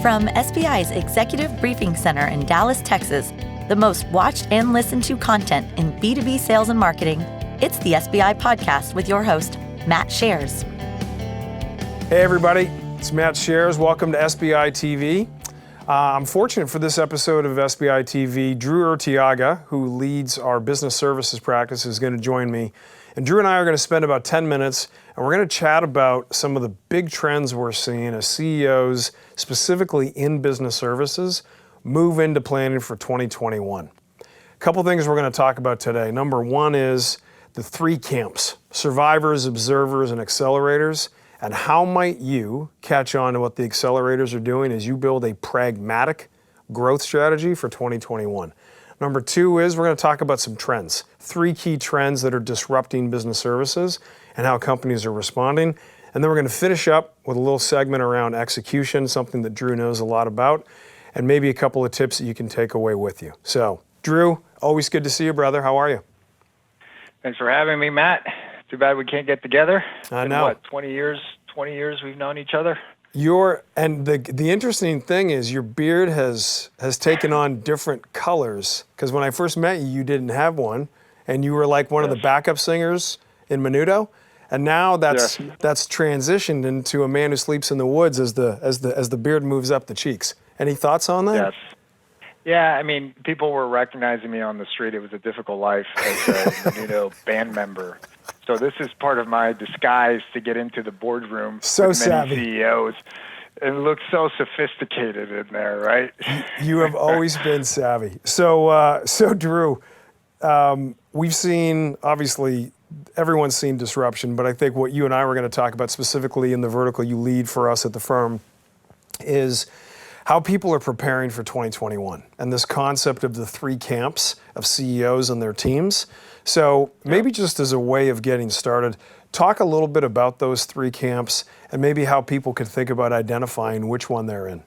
From SBI's Executive Briefing Center in Dallas, Texas, the most watched and listened to content in B2B sales and marketing, it's the SBI Podcast with your host, Matt Shares. Hey everybody, it's Matt Shares. Welcome to SBI TV. I'm fortunate for this episode of SBI TV. Drew Urteaga, who leads our business services practice, is going to join me. And Drew and I are going to spend about 10 minutes, and we're going to chat about some of the big trends we're seeing as CEOs, specifically in business services, move into planning for 2021. A couple things we're going to talk about today. Number one is the three camps: survivors, observers, and accelerators. And how might you catch on to what the accelerators are doing as you build a pragmatic growth strategy for 2021. Number two is we're going to talk about some trends, three key trends that are disrupting business services and how companies are responding. And then we're going to finish up with a little segment around execution, something that Drew knows a lot about, and maybe a couple of tips that you can take away with you. So, Drew, always good to see you, brother. How are you? Thanks for having me, Matt. Too bad we can't get together. I know. What, 20 years we've known each other? The interesting thing is your beard has taken on different colors, because when I first met you, you didn't have one, and you were like one of the backup singers in Menudo, and now that's transitioned into a man who sleeps in the woods as the beard moves up the cheeks. Any thoughts on that? Yes. Yeah, I mean, people were recognizing me on the street. It was a difficult life as a Menudo band member. So this is part of my disguise to get into the boardroom with many savvy. CEOs. It looks so sophisticated in there, right? You have always been savvy. So Drew, we've seen, obviously, everyone's seen disruption, but I think what you and I were going to talk about specifically in the vertical you lead for us at the firm is how people are preparing for 2021 and this concept of the three camps of CEOs and their teams. So maybe just as a way of getting started, talk a little bit about those three camps and maybe how people could think about identifying which one they're in.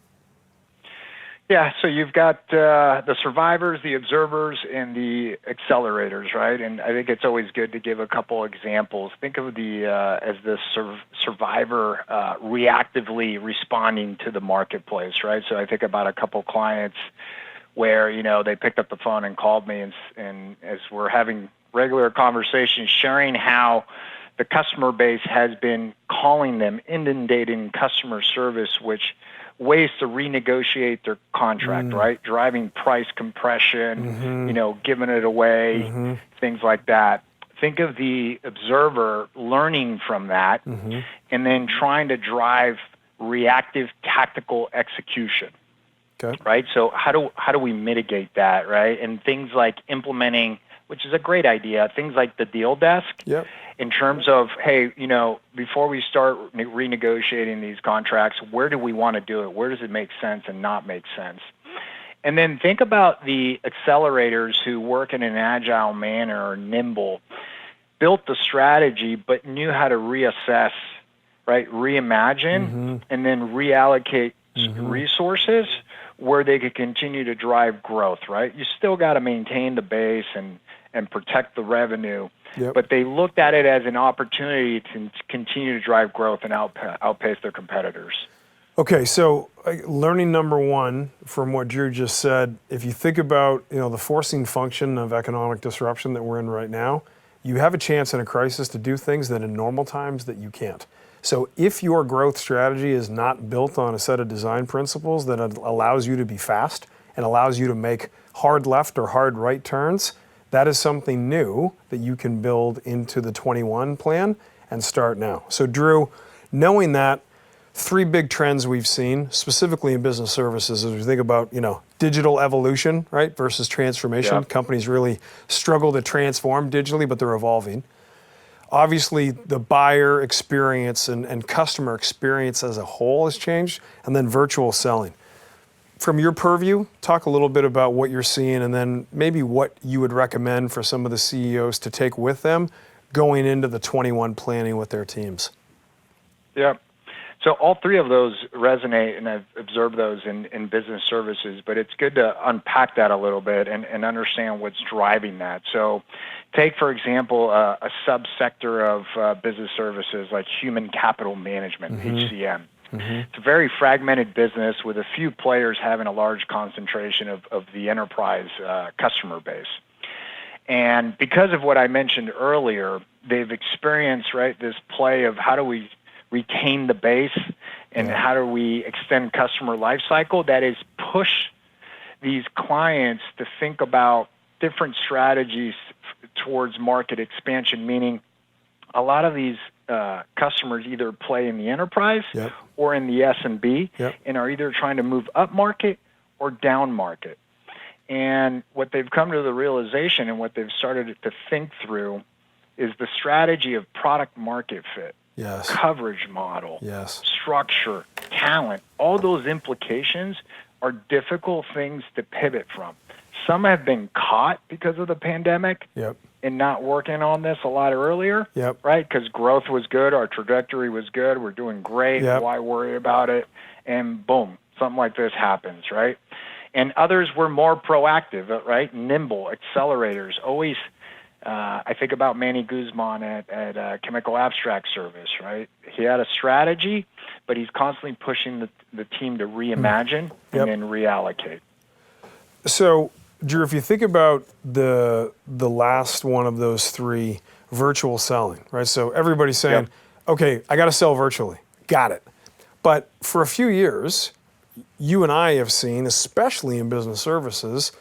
Yeah, so you've got the survivors, the observers, and the accelerators, right? And I think it's always good to give a couple examples. Think of as the survivor reactively responding to the marketplace, right? So I think about a couple clients where, they picked up the phone and called me, and as we're having regular conversations, sharing how the customer base has been calling them, inundating customer service, which ways to renegotiate their contract, right? Driving price compression, giving it away, things like that. Think of the observer learning from that and then trying to drive reactive tactical execution. Okay. Right? So how do we mitigate that, right? And things like implementing, which is a great idea, things like the deal desk. Yep. In terms of, hey, before we start renegotiating these contracts, where do we want to do it? Where does it make sense and not make sense? And then think about the accelerators who work in an agile manner or nimble, built the strategy, but knew how to reassess, right? Reimagine, and then reallocate resources where they could continue to drive growth, right? You still got to maintain the base and protect the revenue. Yep. But they looked at it as an opportunity to continue to drive growth and outpace their competitors. Okay, so learning number one from what Drew just said, if you think about the forcing function of economic disruption that we're in right now, you have a chance in a crisis to do things that in normal times that you can't. So if your growth strategy is not built on a set of design principles that allows you to be fast and allows you to make hard left or hard right turns, that is something new that you can build into the 21 plan and start now. So Drew, knowing that, three big trends we've seen, specifically in business services, as we think about, digital evolution, right, versus transformation. Yep. Companies really struggle to transform digitally, but they're evolving. Obviously, the buyer experience and customer experience as a whole has changed, and then virtual selling. From your purview, talk a little bit about what you're seeing and then maybe what you would recommend for some of the CEOs to take with them going into the 21 planning with their teams. Yeah. So all three of those resonate, and I've observed those in business services, but it's good to unpack that a little bit and understand what's driving that. So take, for example, a subsector of business services like human capital management, HCM. It's a very fragmented business with a few players having a large concentration of the enterprise customer base. And because of what I mentioned earlier, they've experienced, right, this play of how do we retain the base and how do we extend customer life cycle. That is push these clients to think about different strategies towards market expansion, meaning a lot of these customers either play in the enterprise or in the S&B and are either trying to move up market or down market. And what they've come to the realization and what they've started to think through is the strategy of product market fit, coverage model, structure, talent. All those implications are difficult things to pivot from. Some have been caught because of the pandemic and not working on this a lot earlier, right? Because growth was good, our trajectory was good, we're doing great, why worry about it? And boom, something like this happens, right? And others were more proactive, right? Nimble, accelerators. Always, I think about Manny Guzman at Chemical Abstract Service, right? He had a strategy, but he's constantly pushing the team to reimagine and then reallocate. So, Drew, if you think about the last one of those three, virtual selling, right? So everybody's saying, okay, I got to sell virtually. Got it. But for a few years, you and I have seen, especially in business services,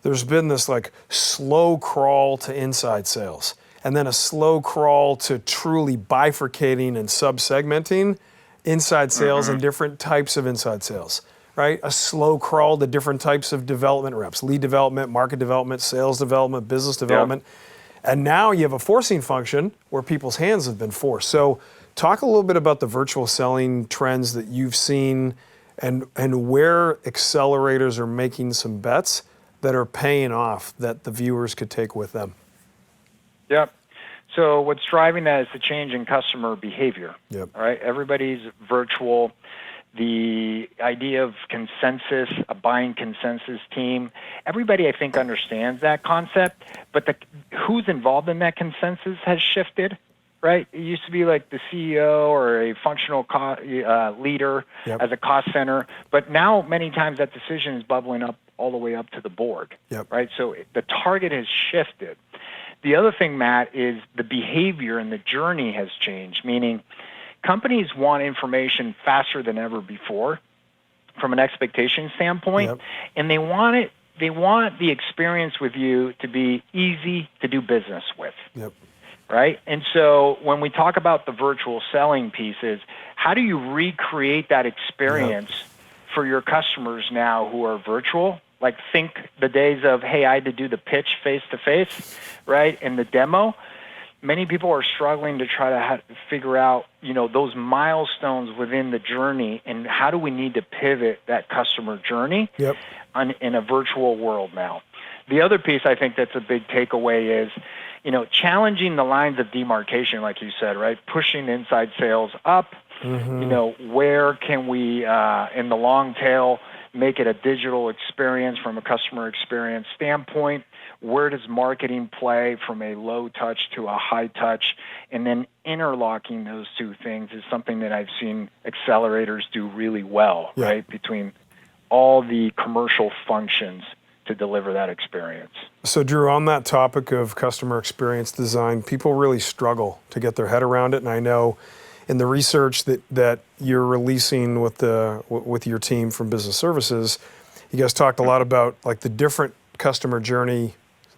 there's been this like slow crawl to inside sales and then a slow crawl to truly bifurcating and sub-segmenting inside sales and different types of inside sales, right? A slow crawl to different types of development reps, lead development, market development, sales development, business development. And now you have a forcing function where people's hands have been forced. So talk a little bit about the virtual selling trends that you've seen and where accelerators are making some bets that are paying off that the viewers could take with them. So what's driving that is the change in customer behavior. All right, everybody's virtual. The idea of consensus, a buying consensus team, everybody I think understands that concept, but who's involved in that consensus has shifted, right? It used to be like the CEO or a functional leader as a cost center, but now many times that decision is bubbling up all the way up to the board, right? So the target has shifted. The other thing, Matt, is the behavior and the journey has changed, meaning companies want information faster than ever before from an expectation standpoint, and they want the experience with you to be easy to do business with. Right? And so when we talk about the virtual selling pieces, how do you recreate that experience for your customers now who are virtual? Like think the days of, hey, I had to do the pitch face-to-face, right, and the demo. Many people are struggling to try to figure out, those milestones within the journey and how do we need to pivot that customer journey in a virtual world now. The other piece I think that's a big takeaway is, challenging the lines of demarcation, like you said, right? Pushing inside sales up. Where can we, in the long tail, make it a digital experience from a customer experience standpoint? Where does marketing play from a low touch to a high touch? And then interlocking those two things is something that I've seen accelerators do really well, right? Between all the commercial functions to deliver that experience. So Drew, on that topic of customer experience design, people really struggle to get their head around it. And I know in the research that you're releasing with your team from business services, you guys talked a lot about like the different customer journey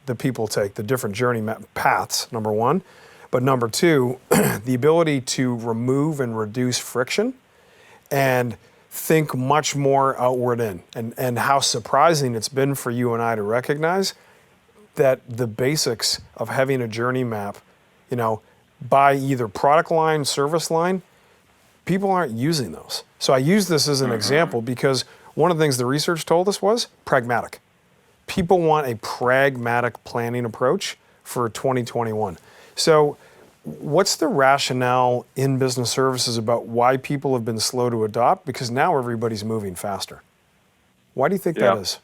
that people take, the different journey paths, number one. But number two, the ability to remove and reduce friction and think much more outward in. And how surprising it's been for you and I to recognize that the basics of having a journey map, by either product line, service line, people aren't using those. So I use this as an example because one of the things the research told us was pragmatic. People want a pragmatic planning approach for 2021. So what's the rationale in business services about why people have been slow to adopt? Because now everybody's moving faster. Why do you think that is?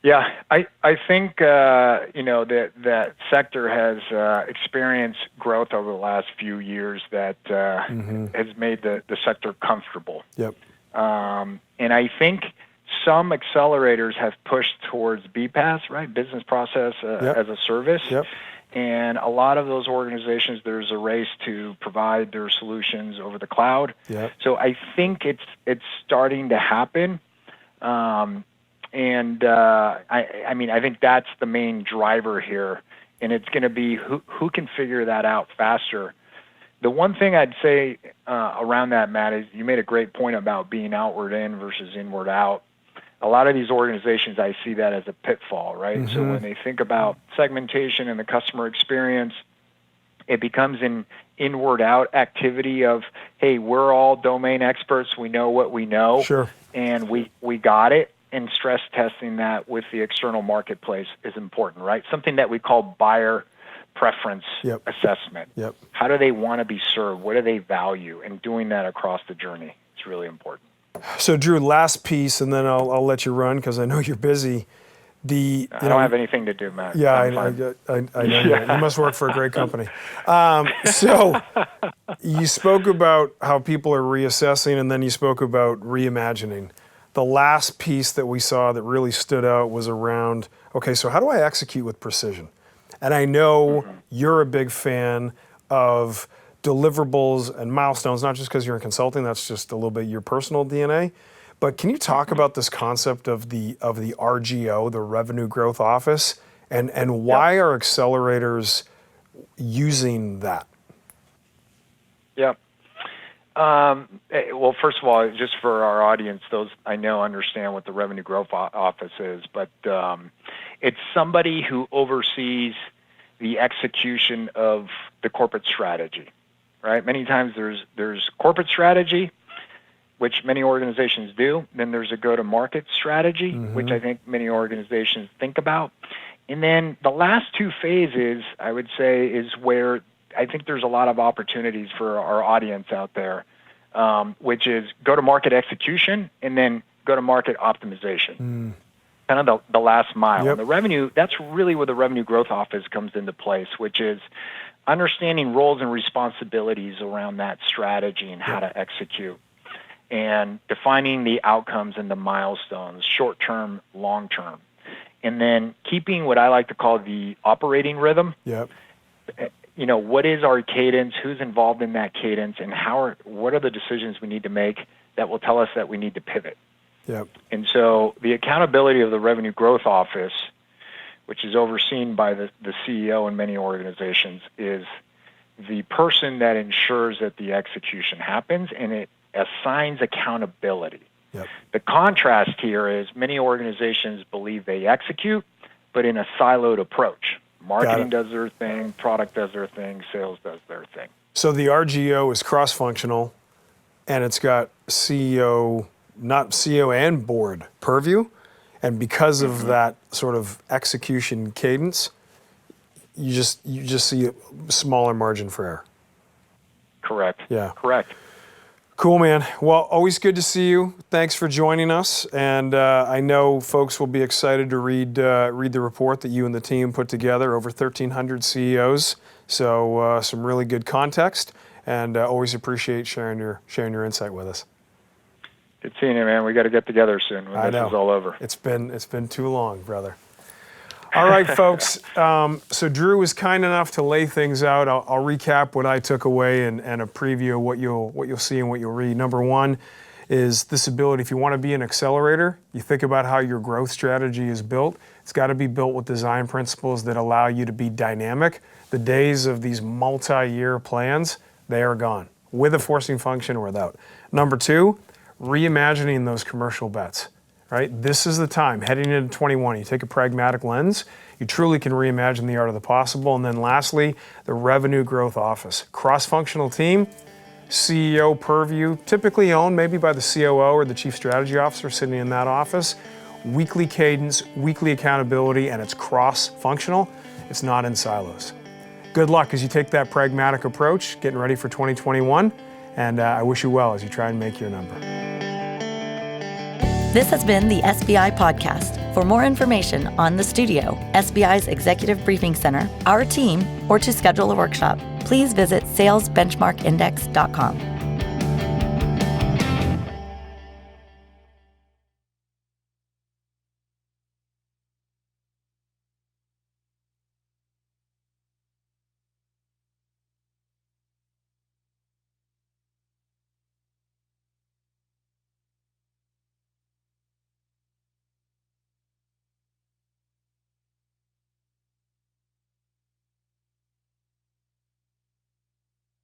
Yeah, I think that sector has experienced growth over the last few years that has made the sector comfortable. Yep. And I think some accelerators have pushed towards BPaaS, right? Business process as a service. Yep. And a lot of those organizations, there's a race to provide their solutions over the cloud. Yep. So I think it's starting to happen. I think that's the main driver here, and it's going to be who can figure that out faster. The one thing I'd say around that, Matt, is you made a great point about being outward in versus inward out. A lot of these organizations, I see that as a pitfall, right? Mm-hmm. So when they think about segmentation and the customer experience, it becomes an inward out activity of, hey, we're all domain experts. We know what we know, sure, and we got it. And stress testing that with the external marketplace is important, right? Something that we call buyer preference assessment. Yep. How do they want to be served? What do they value? And doing that across the journey is really important. So, Drew, last piece, and then I'll let you run because I know you're busy. I don't have anything to do, Matt. Yeah, I know. You must work for a great company. So you spoke about how people are reassessing, and then you spoke about reimagining. The last piece that we saw that really stood out was around, okay, so how do I execute with precision? And I know you're a big fan of deliverables and milestones, not just because you're in consulting, that's just a little bit your personal DNA. But can you talk about this concept of the RGO, the Revenue Growth Office, and why are accelerators using that? Yeah. Well, first of all, just for our audience, those I know understand what the Revenue Growth Office is, but it's somebody who oversees the execution of the corporate strategy, right? Many times there's corporate strategy, which many organizations do. Then there's a go-to-market strategy, which I think many organizations think about. And then the last two phases, I would say, is where I think there's a lot of opportunities for our audience out there, which is go-to-market execution and then go-to-market optimization, kind of the last mile. Yep. And the revenue, that's really where the Revenue Growth Office comes into place, which is understanding roles and responsibilities around that strategy and how to execute, and defining the outcomes and the milestones, short-term, long-term, and then keeping what I like to call the operating rhythm. Yep. What is our cadence, who's involved in that cadence, and what are the decisions we need to make that will tell us that we need to pivot. Yep. And so the accountability of the Revenue Growth Office, which is overseen by the CEO in many organizations, is the person that ensures that the execution happens, and it assigns accountability. Yep. The contrast here is many organizations believe they execute, but in a siloed approach. Marketing does their thing, product does their thing, sales does their thing. So the RGO is cross-functional, and it's got CEO and board purview, and because of that sort of execution cadence, you just see a smaller margin for error. Correct. Yeah. Correct. Cool, man. Well, always good to see you. Thanks for joining us. And I know folks will be excited to read the report that you and the team put together, over 1,300 CEOs. So some really good context, and always appreciate sharing your insight with us. Good seeing you, man. We got to get together soon when this is all over. It's been too long, brother. All right, folks. So Drew was kind enough to lay things out. I'll recap what I took away and a preview of what you'll see and what you'll read. Number one is this ability. If you want to be an accelerator, you think about how your growth strategy is built. It's got to be built with design principles that allow you to be dynamic. The days of these multi-year plans, they are gone, with a forcing function or without. Number two, reimagining those commercial bets. Right? This is the time, heading into 21, you take a pragmatic lens, you truly can reimagine the art of the possible. And then lastly, the Revenue Growth Office. Cross-functional team, CEO purview, typically owned maybe by the COO or the Chief Strategy Officer sitting in that office. Weekly cadence, weekly accountability, and it's cross-functional. It's not in silos. Good luck as you take that pragmatic approach, getting ready for 2021, and I wish you well as you try and make your number. This has been the SBI Podcast. For more information on the studio, SBI's Executive Briefing Center, our team, or to schedule a workshop, please visit salesbenchmarkindex.com.